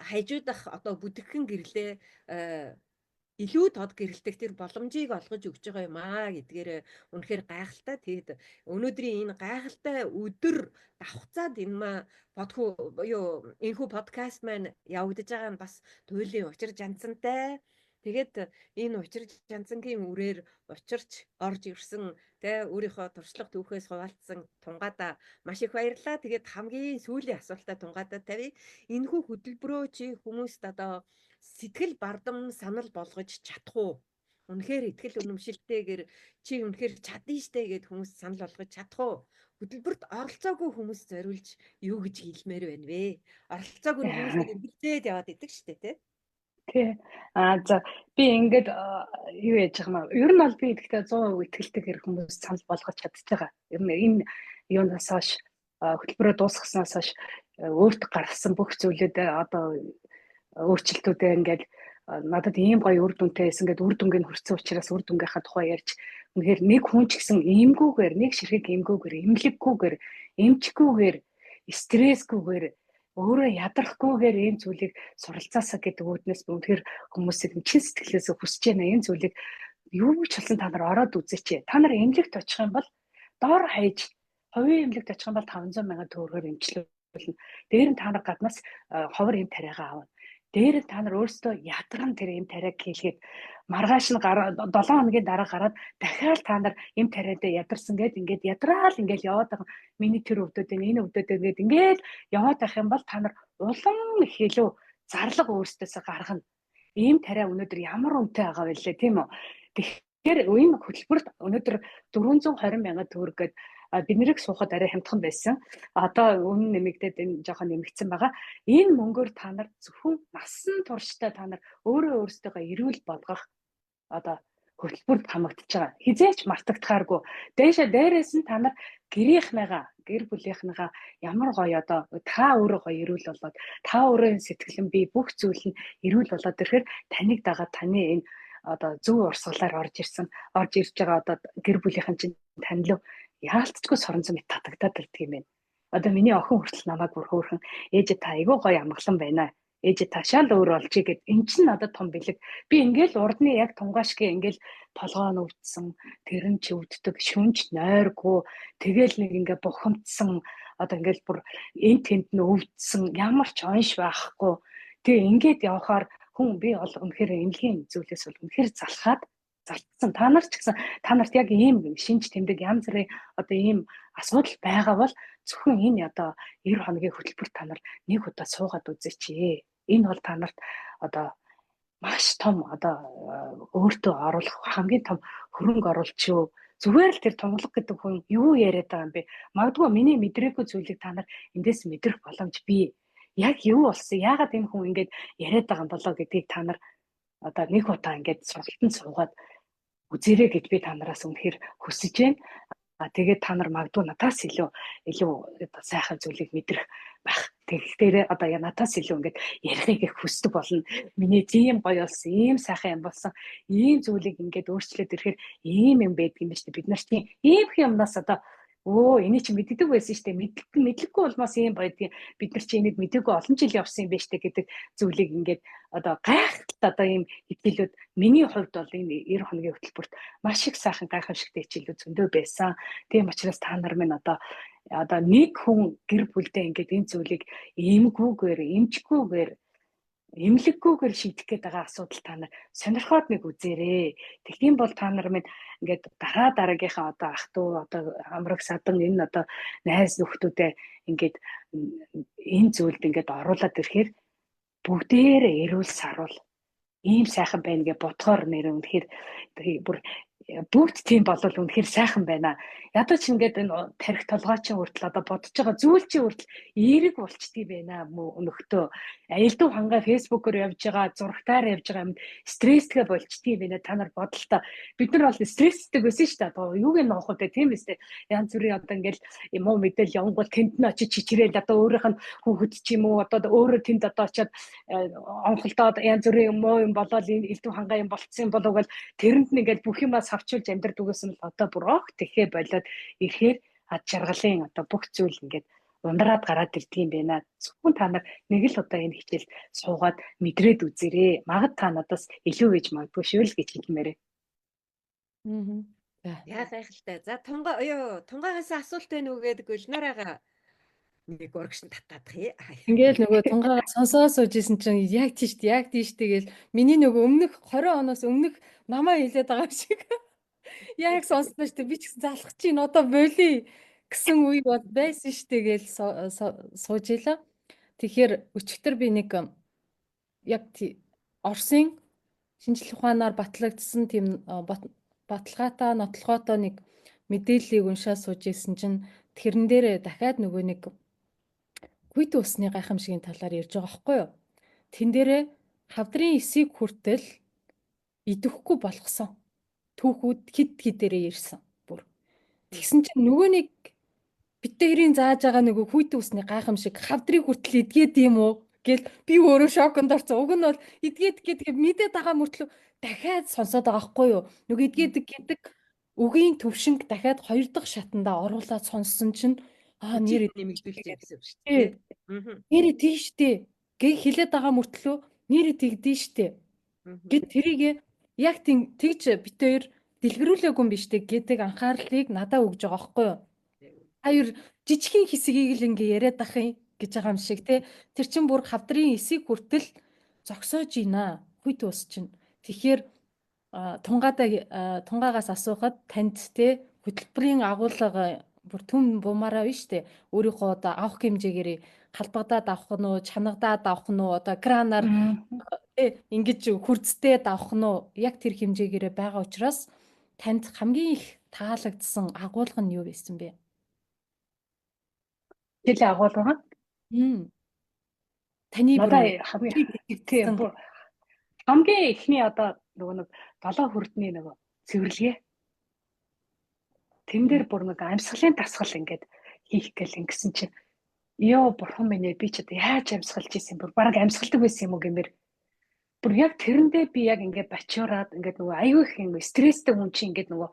хайжуудах одоо бүдгхэн гэрлээ илүү тод гэрэлтэх тэр боломжийг олгож өгч байгаа юм аа гэдгээр үнэхээр гайхалтай. Тэгэд өнөөдрийн энэ гайхалтай өдөр давхцаад энэ энэхүү подкаст маань явагдаж байгаа нь бас туйлын учир жанцантай. Тэгээд энэ учир жанцангийн үрээр учирч орж ирсэн тэ өөрийнхөө туршлага түүхээс хуваалцсан Тунгаада маш их баярлалаа. Тэгээд хамгийн сүүлийн асуултаа Тунгаада тавья. Энэхүү хөтөлбөрөө чи хүмүүст одоо сэтгэл бардам санал болгож чадах уу? Үнэхээр ихтгэл үнэмшилтэйгээр чи үнэхээр чадна штэ гэд хүмүүст санал болгож чадах уу? Хөтөлбөрт оролцоогүй хүмүүс зориулж юу гэж хэлмээр байна вэ? Оролцоогүй хүмүүсийг эмгэлзээд яваад идэг штэ тэ. Тий. За би ингээд юу яаж байгаа юм. Ер нь бол би гэхдээ 100% итгэлтэй хүмүүс санал болгож чадчих байгаа. Ер нь энэ юунаас хойш хөтөлбөрөө дуусгаснаас хойш өөрт гаргасан бүх зүйлүүд одоо өөрчлөлтүүдээ ингээд надад ийм гоё үр дүнтэй байсан гэд үр дүнгийн хүрсэн учраас үр дүнгийнхаа тухай ярьж үнэхээр нэг хүн ч гэсэн иймгүүгээр нэг ширхэг иймгүүгээр эмлэггүйгээр эмчгүйгээр стрессгүйгээр өөрөө ядрахгүйгээр ийм зүйлийг суралцаасаа гэдэг үүднээс үнэхээр хүмүүсийг чин сэтгэлээс хүсэж байна. Энэ зүйлийг юу ч болсон та нар ороод үзээч. Та нар эмнэлэгт очих юм бол доор хаяж хувийн эмнэлэгт очих юм бол 500 мянган төгрөгөөр эмчлүүлнэ. Дээр нь та нар гаднаас ховор эм тариагаа авна. Дээр нь та нар өөрсдөө ядран тэр эм тариаг хийлгээд маргааш нь 7 хоногийн дараа гараад дахиад та нар эм тариатай ядарсан гэд ингээд ядраал ингээд яваад байгаа. Миний тэр өвдөд энэ өвдөд ингээд яваад байх юм бол та нар улам их илүү зарлага өөрсдөөсөө гаргана. Эм тариа өнөөдөр ямар үнэтэй байгаа вэ лээ тийм үү? Тэгэхээр энэ хөтөлбөрт өнөөдөр 420 мянган төгрөг гээд бид нэрийг суухад арай хямдхан байсан. Одоо үнэн нэмэгдээд энэ жоохон нэмэгдсэн байгаа. Энэ мөнгөөр та нар зөвхөн насан туршдаа та нар өөрөөсөө эрүүл болгох одоо хөтөлбөрт хамагдж байгаа. Хизээч мартагдахааргүй. Дээрээс нь та нар гэр бүлийнхныгаа ямар гоё одоо та өөрөө гоё эрүүл болоод та өөрөө сэтгэлэн бие бүх зүйл нь эрүүл болоод ирэхээр таныг дагаад таны энэ одоо зөв урсгалаар орж ирж байгаа одоо гэр бүлийнхэн чинь танил яалтчгүй соронзон мэт татагдаад ирдэг юм байна. Одоо миний охин хүртэл намайг бүр хөөрхөн ээж та айгүй гоё амгалан байна. Ээж та шал өөр олжий гэд эн чинь надад том бэлэг. Би ингээл урдны яг тунгаашгүй ингээл толгоо нь өвдсөн, тэрэн ч өвддөг, шүнж нойргүй, тэгэл нэг ингээ бухимдсан, одоо ингээл бүр эн тэнд нь өвдсөн, ямар ч онш байхгүй. Тэгээ ингээд явахаар хүн би бол үнэхээр эмнэлгийн зүйлээс бол үнэхээр залхаад залтсан. Та нар ч гэсэн та нарт яг ийм шинж тэмдэг янз бүрийн одоо ийм асуудал байгаа бол зөвхөн энэ одоо 90 хоногийн хөтөлбөр та нар нэг удаа суугаад үзээч. Энэ бол та нарт одоо маш том одоо өөртөө оруулах хамгийн том хөрөнгө оруулалт шүү. Зүгээр л тэр тунгалаг гэдэг хүн юу яриад байгаа юм бэ? Магадгүй миний мэдрээгүй зүйлийг та нар эндээс мэдрэх боломж бий. Яг юу болсон? Яагаад энэ хүн ингэж яриад байгаа юм болоо гэдгийг та нар одоо нэг удаа ингэж сургалтанд суугаад үзээрэй гэж би та нараас үнэхээр хүсэж байна. Тэгээд та нар магадгүй надаас илүү одоо сайхан зүйлийг мэдрэх байх. Тэгэхээр одоо надаас илүү ингээд ярихыг их хүсдэг болно. Миний тийм гоё болсон, ийм сайхан юм болсон. Ийм зүйлийг ингээд өөрчлөөд ирэхээр ийм юм байдаг юм байна шүү дээ. Бид нар чинь ийм их юмнаас одоо энийг чи мэддэг байсан шүү дээ. Мэдлэггүй улмаас ийм байдгийг бид нар чи энийг мэдээгүй олон жил явсан юм байна шүү дээ гэдэг зүйлийг ингээд одоо гайхалтай одоо ийм хичээлүүд миний хувьд бол энэ 90 хоногийн хөтөлбөрт маш их сайхан гайхамшигтай хичээлүүд зөндөө байсан. Тийм учраас та нар минь одоо нэг хүн гэр бүлдээ ингээд энэ зүйлийг эмчгүйгээр эмнэлэггүйгээр шийдэх гээд байгаа асуудал та нар сонирхоод нэг үзээрэй. Тэгхийн бол та нар минь ингээд дараагийнхаа одоо ах トゥ одоо амраг садан энэ одоо найз нөхдүүдээ ингээд энэ зүйлд ингээд оруулаад ирэхээр бүгдээрээ эрүүл саруул ийм сайхан байна гэж бодгоор нэр үнэхээр бүр бүгд тийм болвол үнэхээр сайхан байна. Ядаж ингээд энэ тарих толгойчин хүртэл одоо бодож байгаа зүйл чинь хүртэл эерэг болчтгий байна өнөختөө. Аялдуу хангаа фэйсбүүкээр явж байгаа, зурагтаар явж байгаа юм стресстэй болчтгий байна. Та нар бодолтой. Бид нар бол стресстэй байсан шүү дээ. Одоо юуг нь нохох вэ? Тийм үстэй. Янз бүрийн одоо ингээд муу мэдээлэл явангуул тэнд нь очиж чичрээл одоо өөрийнх нь хүүхэд ч юм уу одоо өөрөө тэнд одоо очиад онхолдоод янз бүрийн муу юм болоод элдв хангаа юм болцсон болов гэл тэрэнд нь ингээд бүх юмас авчулж амьдрд үгүйсэн л одоо бүр тэхээ болоод ирэхээр ад жаргалын одоо бүх зүйл ингээд ундраад гараад ирдэг юм байна. Зөвхөн та нар нэг л удаа энэ хичээл суугаад мэдрээд үзээрэй. Магад та надаас илүү гэж магадгүй шүү л гэж хэлмээрээ. Яа гайхалтай. За тунгаагаас асуулт байна уу гэдэг Гүлнараагаа нэг урагш татаадах юм. Ингээл нөгөө тунгаагаа сонсоо суужсэн чинь яг тийштэй гэл миний нөгөө өмнөх 20 оноос өмнөх намаа хэлээд байгаа шиг яг сонсноо штэ би ч гэсэн залах чинь одоо боли гэсэн үе бол байсан штэ гээл сууж ийлаа. Тэгэхээр өчигдөр би нэг яг Оросын шинжлэх ухаанаар батлагдсан тийм баталгаатай нотлохоотой нэг мэдээллийг уншаад сууж исэн чинь тэрэн дээр дахиад нөгөө нэг Хүйт усны гайхамшигын талаар ярьж байгаа байхгүй юу? Тэн дээрээ хавдрын эсийг хүртэл идэхгүй болгосон. Түүхүүд хидээрээ ирсэн. Бүр. Тэгсэн чинь нөгөө нэг битэрийн зааж байгаа нөгөө хүйт усны гайхамшиг хавдрыг хүртэл идгээд юм уу гэл би өөрөө шоконд орсон. Уг нь бол идгээд гэдэг мэдээд байгаа мөртлөө дахиад сонсоод байгаа байхгүй юу? Нөгөө идгээд гэдэг үгийн төвшинг дахиад 2 дахь шатандаа оруулаад сонссон чинь нэр нэмэгдүүлж гэсэн үг шүү дээ. Нэр тийштэй гээ хилээд байгаа мөртлөө нэр тэгдэж штэ. Гэт тэрийг яг тэгж бит хоёр дэлгэрүүлээгүй юм биш үү гэдэг анхаарлыг надад өгж байгаа байхгүй юу? Хоёр жижигхэн хэсгийг л ингээ яриад ах юм гэж байгаа юм шиг те. Тэр чин бүр хавдрын эсийг хүртэл зогсоож ийна. Хүйт ус чинь. Тэгэхээр тунгаагаас асуухад танд те хөтөлбөрийн агуулга бүр түн бумаараа биш үү? Өөрийнхөө одоо авах хэмжээгээр халбагдаад авах нь уу, чанагдаад авах нь уу, одоо кранаар ингэж хурцдээд авах нь уу? Яг тэр хэмжээгээр байгаа учраас танд хамгийн их таалагдсан агуулга нь юу байсан бэ? Хэл агуулга? Таны хамгийн ихний одоо нөгөө нэг 7 хүрдний нөгөө цэвэрлэгээ. Тэн дээр бүр нэг амьсгалын тасгал ингээд хийх гэл ингэсэн чинь бурхан минь би ч одоо яаж амьсгалж ийсэн бүр бараг амьсгалдаг байсан юм уу гэмээр бүр яг тэрэндээ би яг ингээд бачуураад ингээд нөгөө аюу их юм стресстэй хүн чинь ингээд нөгөө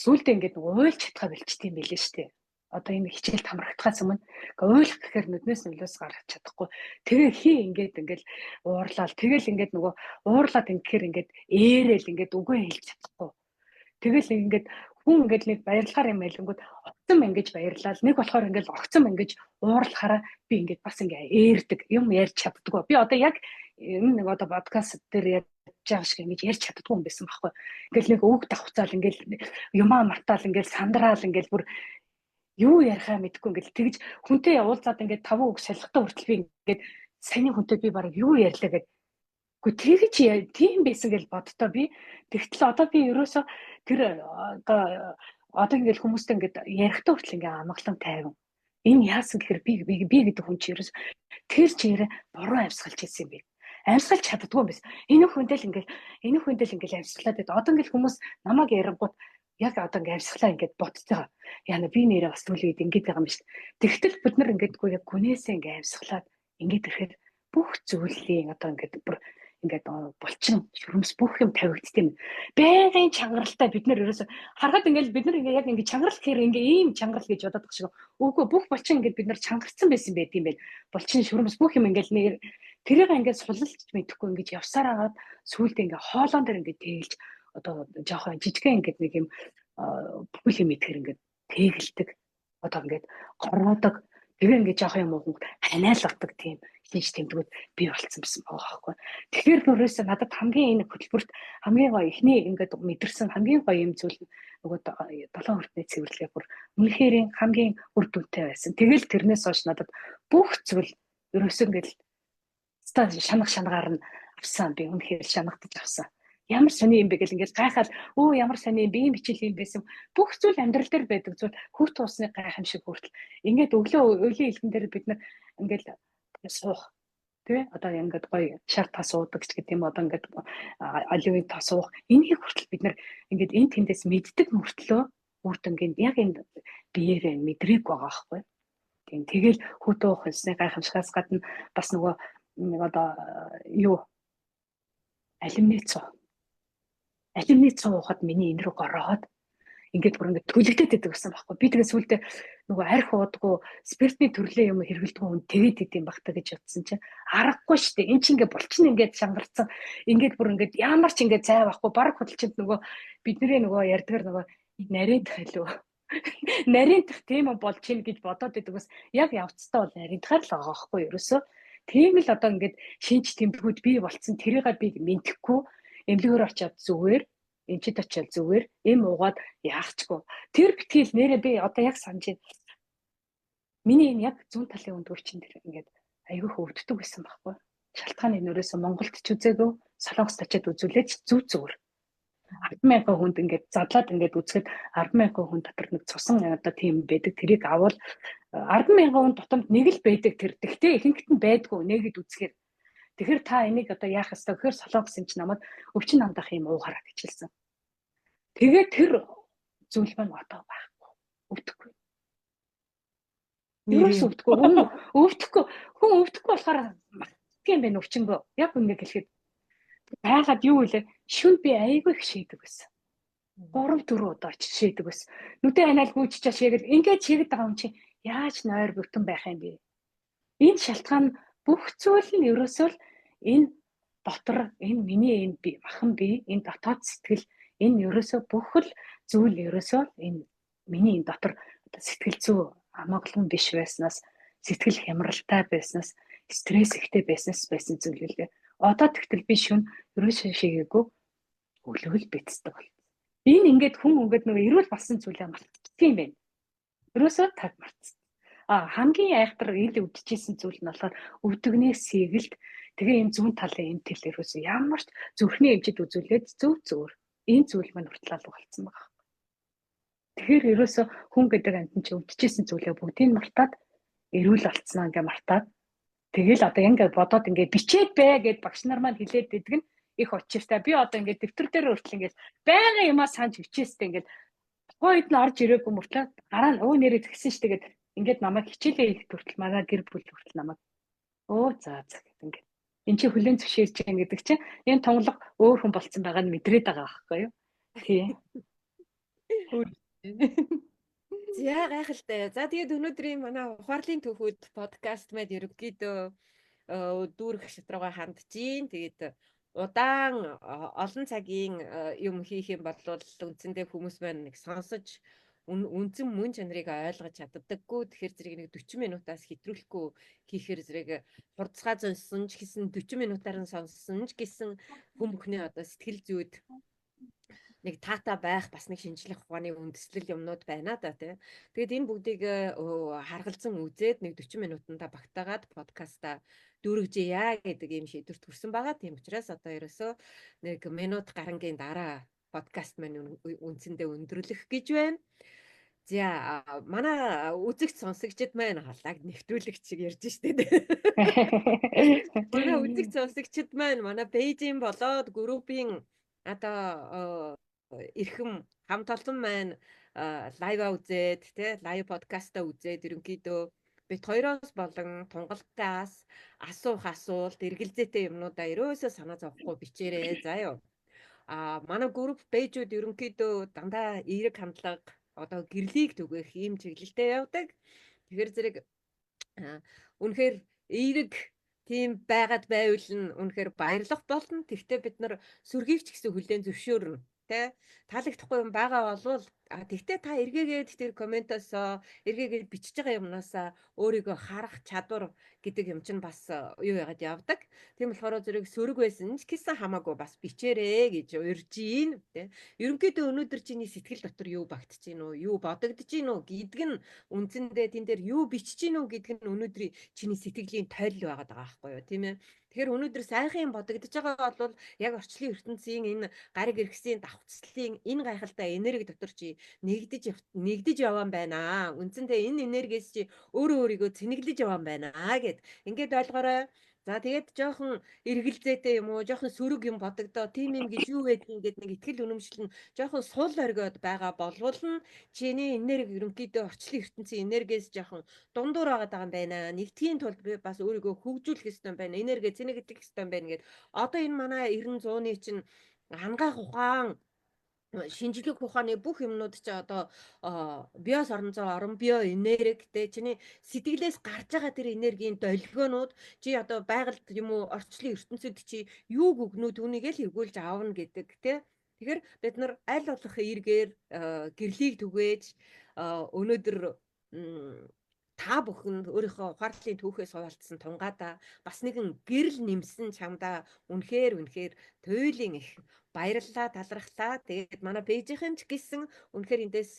сүулдэ ингээд нөгөө уйлж чадхаа болчт юм билээ штэ. Одоо энэ хичээлд хамрагдахаас өмнө уйлах гэхээр нүднээс нөлөөс гаргаж чадахгүй. Тэгээ ингээд уурлал тэгэл ингээд нөгөө уурлаад ингэхээр ингээд ээрэл ингээд үгүй хэлж чадахгүй. Тэгэл ингээд хүн ингээд нэг баярлахаар юм хэлэнгүүт огцом ингэж баярлал нэг болохоор ингээд огцом ингэж уурлахаараа би ингээд бас ингээ ээрдэг юм ярьж чаддгүй. Би одоо яг энэ нэг одоо подкаст дээр ярьж байгаа шиг ингэж ярьж чаддгүй юм байсан байхгүй. Ингээл нэг үг давхцаал ингээл юмаа мартаал ингээл сандраал ингээл бүр юу ярихаа мэдэхгүй ингээл тэгж хүнтэй уулзаад ингээд 5 үг солихтой хүртэл би ингээд саяны хүнтэй би бараг юу ярьлаа гэдэг. Гэхдээ тэгж тийм байсан гэж боддоо би. Тэгтэл одоо би ерөөсөө тэр одоо ингээл хүмүүстэй ингээд ярихтаа хүртэл ингээ амгалан тайван. Энэ яасан гэхээр би гэдэг хүн чи ерөөс тэр чигээр буруу амьсгалж ирсэн юм бэ. Амьсгалж чаддгүй юм байсан. Энэ хүндэл ингээл амьсгалаад байд. Одоо ингээл хүмүүс намайг ярингууд яг одоо ингээд амьсгалаа ингээд бодож байгаа. Яна би нэрээ бас түлээд ингээд байгаа юм шиг. Тэгтэл бид нар ингэдэггүй яг гүнээсээ ингээд амьсгалаад ингээд ирэхээр бүх зүйлийн одоо ингээд бүр ингээд булчин шүрмс бүх юм тавигдтiin. Байнгын чангаралтай бид нар ерөөсө харахад ингээд бид нар ингээд яг ингээд чангарал гэхээр ингээд ийм чангарал гэж бодоод байгаа шиг. Үгүй бүх булчин ингээд бид нар чангарсан байсан байт юм байна. Булчин шүрмс бүх юм ингээд нэр тэрийг ингээд сулалж мэдэхгүй ингээд явсаар агаад сүүлдээ ингээд хоолоон дээр ингээд тэгэлж одоо жоохон жижигхэн ингээд нэг юм бүхэл юм идэхэр ингээд тэгэлдэг. Одоо ингээд гороодог. Тэгээ ингээд жоохон юм уу ханиалгадаг тийм шинж тэмдгүүд бий болцсон байсан байгаа байхгүй. Тэгэхээр өөрөөсөө надад хамгийн энэ хөтөлбөрт хамгийн гоё ихний ингээд мэдэрсэн хамгийн гоё юм зүйл нөгөө 7 хүртний цэвэрлэгээ бүр үнэхээр хамгийн үр дүнтэй байсан. Тэгэл тэрнээс хойш надад бүх зүйл ерөөсөө ингээд шангаар нь авсан. Би үнэхээр шанагдаж авсан. Ямар сони юм бэ гэл ингээд гайхаад ямар сони юм би ийм хичээл юм байсан. Бүх зүйл амьдрал дээр байдаг зүйл хүүхд туусны гайхамшиг хүртэл ингээд өглөө өлийн илгэн дээр бид нар ингээд суух тий одоо ингээд гоё шар тас уудаг ч гэдэг юм одоо ингээд оливын тас уух энийг хүртэл бид нар ингээд энэ тэндээс мэддэг мөртлөө үрд ингээд яг энэ биеэрээ мэдрэг байгаа байхгүй. Тэгэл хүүхд уух хэлсний гайхамшигаас гадна бас нөгөө одоо юу алимны цоо ухад миний энэ рүү гороод ингээд бүр ингээд төлөгдөд байдаг гэсэн байхгүй. Би тэгээ сүулдэ нөгөө арх уудгүй спиртний төрлийн юм хэргэлдэг хүн тэгээд идэм багтаа гэж бодсон чинь аргагүй шүү дээ. Энд чинь ингээд булчин ингээд шангарцсан. Ингээд бүр ингээд ямар ч ингээд цай байхгүй баг хөдөлчөнд нөгөө бидний нөгөө ярьдгаар нөгөө нарийнтах илүү нарийнтах тийм болж ийн гэж бодоод байдаг бас яг явцтай бол нарийнтахаар л байгаа байхгүй ерөөсөө. Тийм л одоо ингээд шинж тэмдгүүд бий болцсон. Тэрийг би мэдхгүй эмнэлгээр очиад зүгээр эмчид очиад зүгээр эм уугаад яахчгүй. Тэр битгийл нэрээ би одоо яг санаж байна. Миний энэ яг зүүн талын өндгөр чинь тэр ингээд аягүй хөвддөг байсан байхгүй. Шалтгааны нөрөөсөө Монголд ч үзээгүй, Солонгост очиад үзүүлээд зүг зүгээр. 10,000 хүнд ингээд задлаад ингээд үзэхэд 10,000 хүн дотор нэг цусан одоо тийм байдаг. Тэрийг авал 10,000 хүн дотомд нэг л байдаг тэр. Тэгтээ ихэнхт нь байдгүй нэгэд үзэхээр. Тэгэхээр та энийг одоо яах ёстой гэхээр Солонгос юм чи намайг өвчин хандах юм уугараа гэж хэлсэн. Тэгээ тэр зүйл маань одоо байхгүй. Өвдөхгүй. Юус өвдөхгүй. Хүн өвдөхгүй болохоор тийм байх өвчнгөө. Яг үнэ хэлэхэд байгаад юу вэ? Шүн би айгүй их шийдэг байсан. 3-4 удаа очиж шийдэг байсан. Нүдэ ханаал гүйчиж шийгэл ингээд шийгэд байгаа юм чи яаж нойр бүтэн байх юм бэ? Энэ шалтгаан бүх зүйл нь ерөөсөө энэ дотор энэ миний энэ би махан би энэ дотоод сэтгэл энэ ерөөсөө бүх л зүйл ерөөсөө энэ миний энэ дотор сэтгэл зүй амгалан биш байснаас сэтгэл хямралтай байснаас стресс ихтэй байснаас байсан зүйл л дээ. Одоо тэгтэл би шүн ерөөсөө шигээгүй өглөөл бицдэг бол. Энэ ингээд хүн ингээд нөгөө эрүүл болсон зүйлээ мартчих юм байна. Ерөөсөө таг мартсан. Хамгийн айхтар ил өвдөжсэн зүйл нь болохоор өвдөгнээс сийгэлт тэгээ юм зүүн талын энэ тал ерөөсөө ямар ч зүрхний эмчид үзүүлээд зүгээр энэ зүйл маань хүртэл алга болсон байгаа. Тэгэхээр ерөөсөө хүн гэдэг амьтан чи өвдөжсэн зүйлээ бүгдийг мартаад эрүүл болцсноо ингээ мартаад тэгэл одоо ингээ бодоод ингээ бичээд бай гэд багш нар маань хэлээд идэг нь их учиртай. Би одоо ингээ дэвтэр дээр хүртэл ингээ байнга юмаа санаж бичээстэй ингээ тухайн үед нь орж ирээгүй мөртлөө гараа нь нэрээ тэгсэн шүү дээ. Ингээд намайг хичээлээ хийх хүртэл манай гэр бүл хүртэл намайг за гэдэг ингээд эн чи хүлэн зөвшөөрч байгаа гэдэг чинь энэ тонглог өөр хүн болцсон байгаа нь мэдрээд байгаа байхгүй юу? Тий. За гайхалтай. За тэгээд өнөөдрийн манай ухаарлын төвхөд подкаст мэд ерөнхийдөө дүүрэх шатрууга хандж гин. Тэгээд удаан олон цагийн юм хийх юм бол үндсэндээ хүмүүс маань нэг сонсож үнцэн мөн чанарыг ойлгож чаддаггүй. Тэгэхээр зэрэг нэг 40 минутаас хэтрүүлэхгүй хийхээр зэрэг хурцгаа сонсон ч гэсэн 40 минутаар нь сонссон ч гэсэн хүн бүхний одоо сэтгэл зүйд нэг таата байх бас нэг шинжлэх ухааны үндэслэл юмнууд байна да тий. Тэгээд энэ бүгдийг харгалзан үзээд нэг 40 минутанда багтаагаад подкаста дүүргэжээ гэдэг юм шийдвэрт хүрсэн байгаа. Тийм учраас одоо ерөөсөө нэг минут гарангийн дараа подкаст маань үндсэндээ өндөрлөх гэж байна. За манай үзэгч сонсогчд маань халааг нэвтрүүлэгч шиг ярьж штэ. Манай үзэгч сонсогчд маань манай пэйжийн болоод группийн одоо эрхэм хамт олон маань лайва үзээд те лайв подкаста үзээд ерөнхийдөө бид хоёроос болон тунгалгаас асуух асуулт эргэлзээтэй юмнуудаа ерөөсөө санаа зовхгүй бичээрэй. За юу. Манай групп пэйжүүд ерөнхийдөө дандаа эерэг хандлага одоо гэрлийг түгэх ийм чиглэлтэй явдаг. Тэгэхээр зэрэг үнэхээр эерэг тийм байгаад байвал нь үнэхээр баярлах болно. Тэгвэл бид нар сүргийвч гэсэн хүлээн зөвшөөрнө. Тэ таалагдахгүй юм байгаа болвол тэгтээ та эргээгээд тэр комментоосоо эргээгээд бичиж байгаа юмнасаа өөрийгөө харах чадвар гэдэг юм чинь бас юу яагаад явдаг. Тийм болохоор зэрэг сөрөг байсан ч гэсэн хамаагүй бас бичээрэй гэж урьж ийн. Тэ ерөнхийдөө өнөөдөр чиний сэтгэл дотор юу багтж гин үү, юу бодогдож гин үү гэдг нь үндсэндээ тэн дээр юу бичиж гин үү гэдг нь өнөөдрийн чиний сэтгэлийн тойл байгаад байгаа байхгүй юу, тийм ээ. Тэгэхээр өнөөдөр сайхан юм бодогдож байгаа бол яг орчлын ертөнцийн энэ гариг иргэсийн давхцлалын энэ гайхалтай энерги дотор чи нэгдэж яваан байна. Үндсэндээ энэ энергиэс чи өөрөө өөрийгөө цэнэглэж яваан байна гэд ингээд ойлгоорой. За тэгээд жоохон эргэлзээтэй юм уу, жоохон сөрөг юм бодогдоо, тийм юм гэж юу байдгийг ингээд нэг ихтгэл үнэмшил нь жоохон сул оргиод байгаа болвол нь чиний энерги ерөнхийдөө орчлон ертөнцийн энергиэс жоохон дундуур байгаа юм байна. Нэгтгэхийн тулд би бас өөрийгөө хөгжүүлэх ёстой юм байна. Энерги цэнэглэх ёстой юм байна гэд. Одоо энэ манай 90 100-ны чинь ангаах ухаан шинжлэх ухааны бүх юмнууд чи одоо биос орон био энергитэй чиний сэтгэлээс гарч байгаа тэр энергийн долгионууд чи одоо байгальд юм уу орчлон ертөнцид чи юу гөгнүү түүнийг л эргүүлж аавна гэдэг тий. Тэгэхээр бид нар аль болох эргээр гэрлийг түгээж өнөөдөр та бүхэнд өөрийнхөө ухаарлын түүхээс хуваалцсан тунгаадаа бас нэгэн гэрэл нэмсэн чамдаа үнэхээр туйлын их баярлалаа, талархлаа. Тэгээд манай пэйжийнхэн ч гэсэн үнэхээр эндээс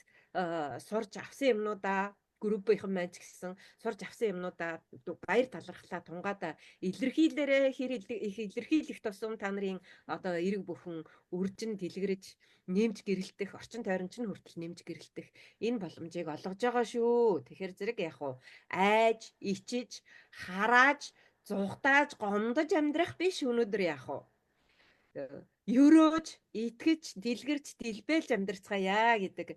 сурж авсан юмнуудаа группийнхэн маань ч гэсэн сурж авсан юмнуудаа баяр талархлаа тунгаадаа илэрхийлээрээ хэр их илэрхийлэх тусам та нарын одоо эрэг бүхэн үржин дэлгэрэж нэмж гэрэлтэх орчин тойронч нь хүртэл нэмж гэрэлтэх энэ боломжийг олгож байгаа шүү. Тэгэхээр зэрэг яг уу айж, ичиж, харааж, зугатааж, гомдож амьдрах биш өнөөдөр яг уу ерөөж, итгэж, дэлгэрч, дэлбэлж амьдрцгаая гэдэг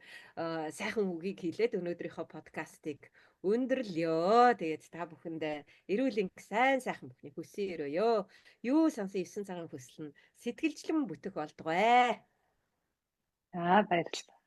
сайхан үгийг хэлээд өнөөдрийнхөө подкастыг өндөрлөё. Тэгээд та бүхэндээ эрүүл энх сайн бүхний хүсье өрөөё. Юу сонсон 9 цагаан хүсэл нь сэтгэлжлэн бүтэх болдгоо. За баярлалаа.